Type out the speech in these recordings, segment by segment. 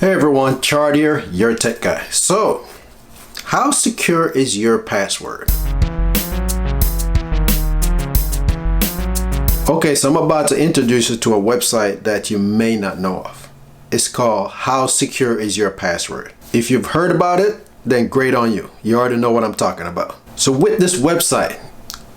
Hey everyone, Chard here, your tech guy. So, how secure is your password? Okay, so I'm about to introduce you to a website that you may not know of. It's called How Secure Is Your Password. If you've heard about it, then great on you. You already know what I'm talking about. So with this website,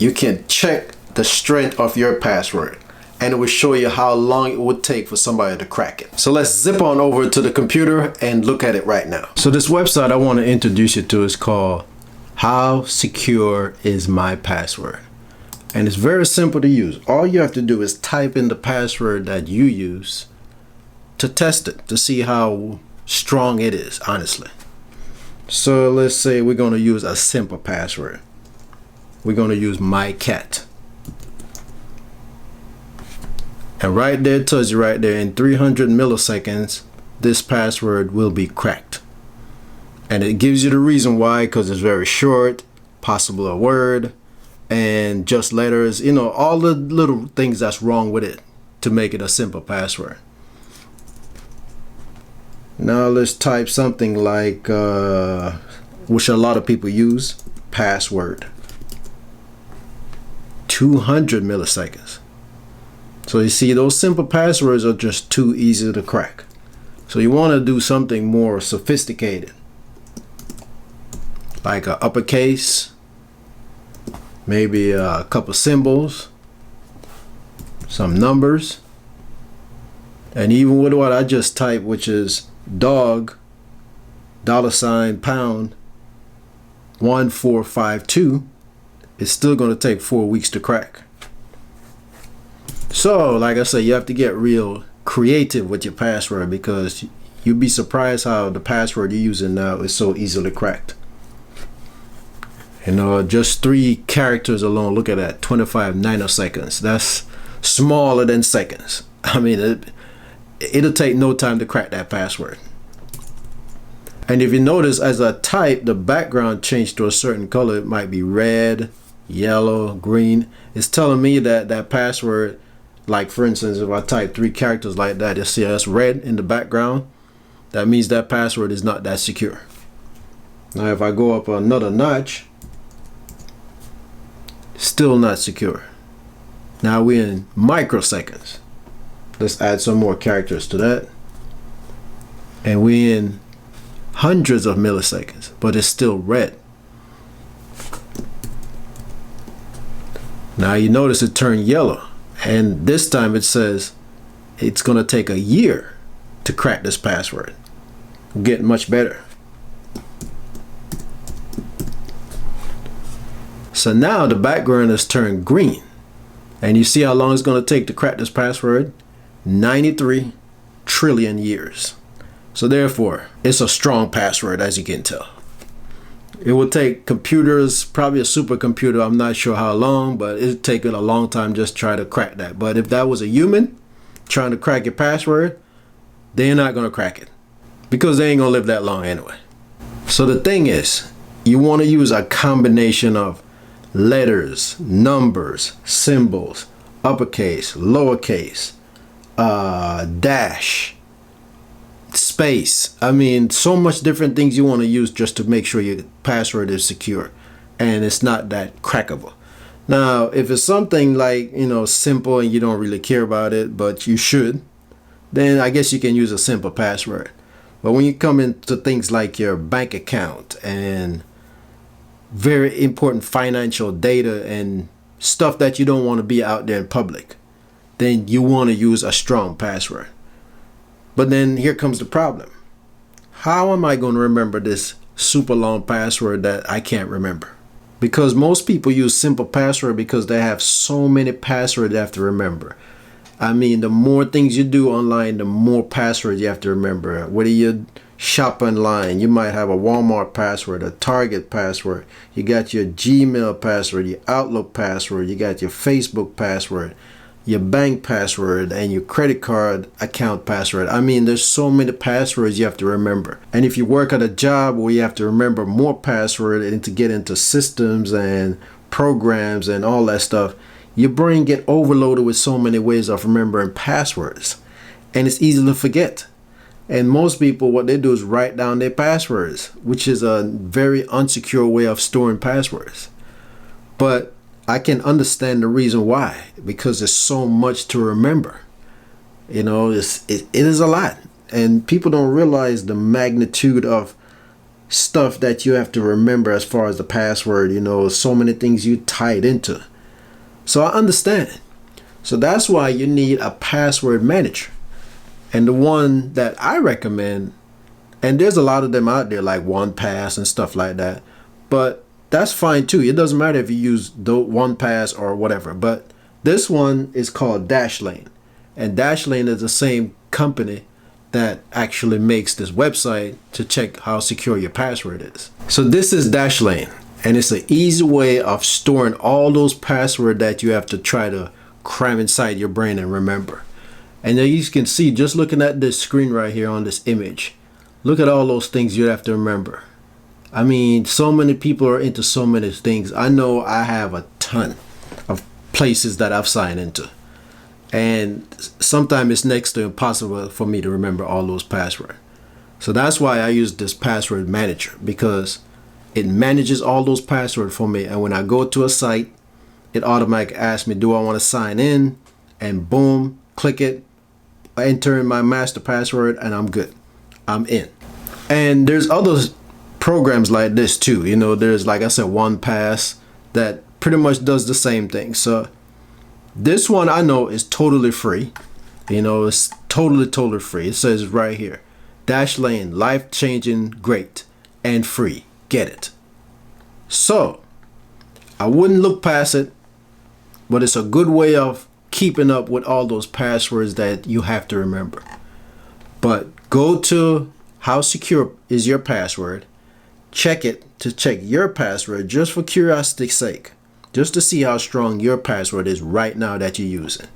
you can check the strength of your password, and it will show you how long it would take for somebody to crack it. So let's zip on over to the computer and look at it right now. So this website I want to introduce you to is called How Secure Is My Password. And it's very simple to use. All you have to do is type in the password that you use to test it, to see how strong it is, honestly. So let's say we're going to use a simple password. We're going to use my cat. And right there it tells you right there, in 300 milliseconds, this password will be cracked. And it gives you the reason why, because it's very short, possible a word, and just letters, you know, all the little things that's wrong with it to make it a simple password. Now let's type something like, which a lot of people use, password. 200 milliseconds. So you see, those simple passwords are just too easy to crack. So you want to do something more sophisticated, like an uppercase, maybe a couple symbols, some numbers, and even with what I just typed, which is dog, $pound, 1452, it's still going to take 4 weeks to crack. So, like I said, you have to get real creative with your password, because you'd be surprised how the password you're using now is so easily cracked. You know, just 3 characters alone, look at that, 25 nanoseconds. That's smaller than seconds. I mean, it'll take no time to crack that password. And if you notice, as I type, the background changed to a certain color. It might be red, yellow, green. It's telling me that that password, like for instance, if I type 3 characters like that, you'll see that's red in the background. That means that password is not that secure. Now if I go up another notch, still not secure. Now we're in microseconds. Let's add some more characters to that. And we're in hundreds of milliseconds, but it's still red. Now you notice it turned yellow. And this time it says it's going to take a year to crack this password. We're getting much better. So now the background has turned green. And you see how long it's going to take to crack this password? 93 trillion years. So therefore, it's a strong password, as you can tell. It will take computers, probably a supercomputer, I'm not sure how long, but it'll take it a long time just to try to crack that. But if that was a human trying to crack your password, they're not going to crack it, because they ain't going to live that long anyway. So the thing is, you want to use a combination of letters, numbers, symbols, uppercase, lowercase, dash, space. I mean, so much different things you want to use just to make sure your password is secure and it's not that crackable. Now, if it's something like, you know, simple and you don't really care about it, but you should, then I guess you can use a simple password. But when you come into things like your bank account and very important financial data and stuff that you don't want to be out there in public, then you want to use a strong password. But then here comes the problem. How am I going to remember this super long password that I can't remember? Because most people use simple password because they have so many passwords they have to remember. I mean, the more things you do online, the more passwords you have to remember. Whether you shop online, you might have a Walmart password, a Target password. You got your Gmail password, your Outlook password, you got your Facebook password, your bank password, and your credit card account password. I mean, there's so many passwords you have to remember. And if you work at a job where you have to remember more passwords and to get into systems and programs and all that stuff, your brain get overloaded with so many ways of remembering passwords, and it's easy to forget. And most people, what they do is write down their passwords, which is a very unsecure way of storing passwords. But I can understand the reason why, because there's so much to remember. You know, it is a lot. And people don't realize the magnitude of stuff that you have to remember as far as the password. You know, so many things you tie it into. So I understand. So that's why you need a password manager. And the one that I recommend, and there's a lot of them out there like 1Pass and stuff like that, but that's fine too. It doesn't matter if you use the 1Pass or whatever, but this one is called Dashlane. And Dashlane is the same company that actually makes this website to check how secure your password is. So this is Dashlane, and it's an easy way of storing all those passwords that you have to try to cram inside your brain and remember. And then you can see, just looking at this screen right here on this image, look at all those things you have to remember. I mean, so many people are into so many things. I know I have a ton of places that I've signed into. And sometimes it's next to impossible for me to remember all those passwords. So that's why I use this password manager, because it manages all those passwords for me. And when I go to a site, it automatically asks me, do I want to sign in? And boom, click it, enter in my master password, and I'm good. I'm in. And there's other programs like this too. You know, there's, like I said, 1Pass that pretty much does the same thing. So this one I know is totally free. You know, it's totally free. It says right here, Dashlane, life-changing, great, and free. Get it. So I wouldn't look past it, but it's a good way of keeping up with all those passwords that you have to remember. But go to how secure is your password, check it to check your password just for curiosity's sake, just to see how strong your password is right now that you're using.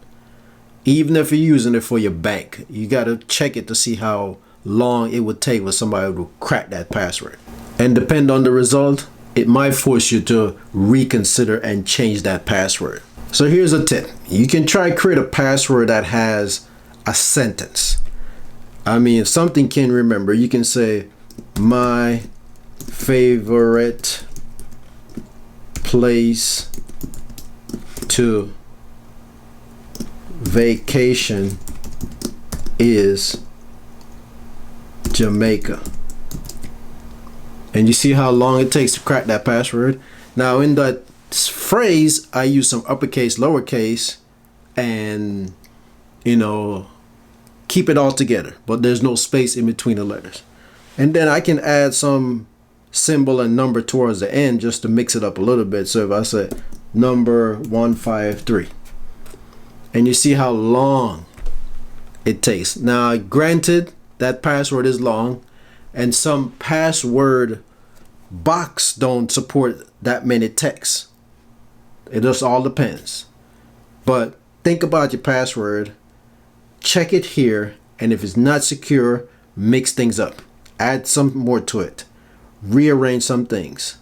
Even if you're using it for your bank, you got to check it to see how long it would take for somebody to crack that password. And depend on the result, it might force you to reconsider and change that password. So here's a tip. You can try create a password that has a sentence. I mean, if something can remember, you can say, my favorite place to vacation is Jamaica. And you see how long it takes to crack that password? Now in that phrase, I use some uppercase, lowercase, and, you know, keep it all together, but there's no space in between the letters. And then I can add some symbol and number towards the end just to mix it up a little bit. So if I say number 153, and you see how long it takes. Now, granted, that password is long, and some password box don't support that many texts. It just all depends. But think about your password, check it here, and if it's not secure, mix things up. Add some more to it. Rearrange some things.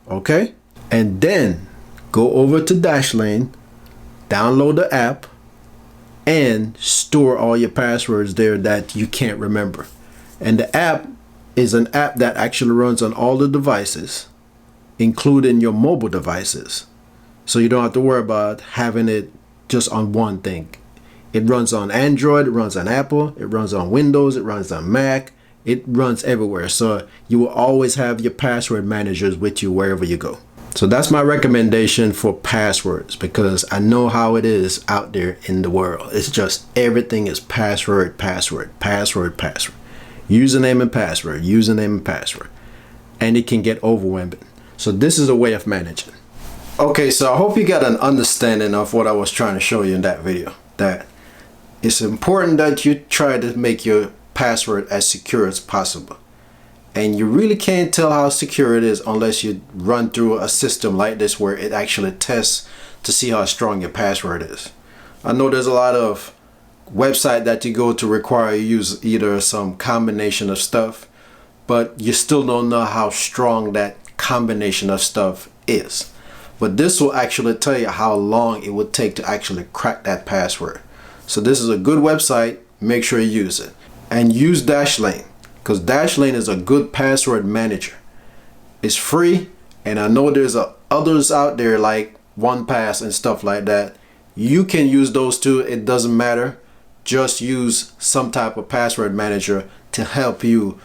Okay? And then go over to Dashlane, download the app, and store all your passwords there that you can't remember. And the app is an app that actually runs on all the devices, including your mobile devices. So you don't have to worry about having it just on one thing. It runs on Android, it runs on Apple, it runs on Windows, it runs on Mac, it runs everywhere. So you will always have your password managers with you wherever you go. So that's my recommendation for passwords, because I know how it is out there in the world. It's just everything is password, password, password, password. Username and password, username and password. And it can get overwhelming. So this is a way of managing. Okay, so I hope you got an understanding of what I was trying to show you in that video. That it's important that you try to make your password as secure as possible. And you really can't tell how secure it is unless you run through a system like this where it actually tests to see how strong your password is. I know there's a lot of website that you go to require you use either some combination of stuff, but you still don't know how strong that combination of stuff is. But this will actually tell you how long it would take to actually crack that password. So this is a good website. Make sure you use it. and use Dashlane, because Dashlane is a good password manager. It's free, and I know there's others out there like 1Pass and stuff like that. You can use those too. It doesn't matter. Just use some type of password manager to help you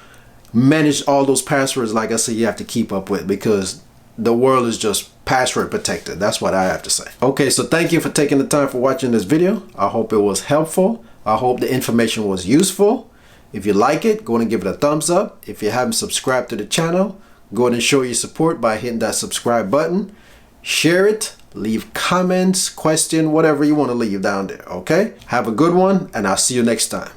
manage all those passwords, like I said, you have to keep up with, because the world is just password protected. That's what I have to say. Okay, so thank you for taking the time for watching this video. I hope it was helpful. I hope the information was useful. If you like it, go ahead and give it a thumbs up. If you haven't subscribed to the channel, go ahead and show your support by hitting that subscribe button. Share it, leave comments, question, whatever you want to leave down there. Okay, have a good one, and I'll see you next time.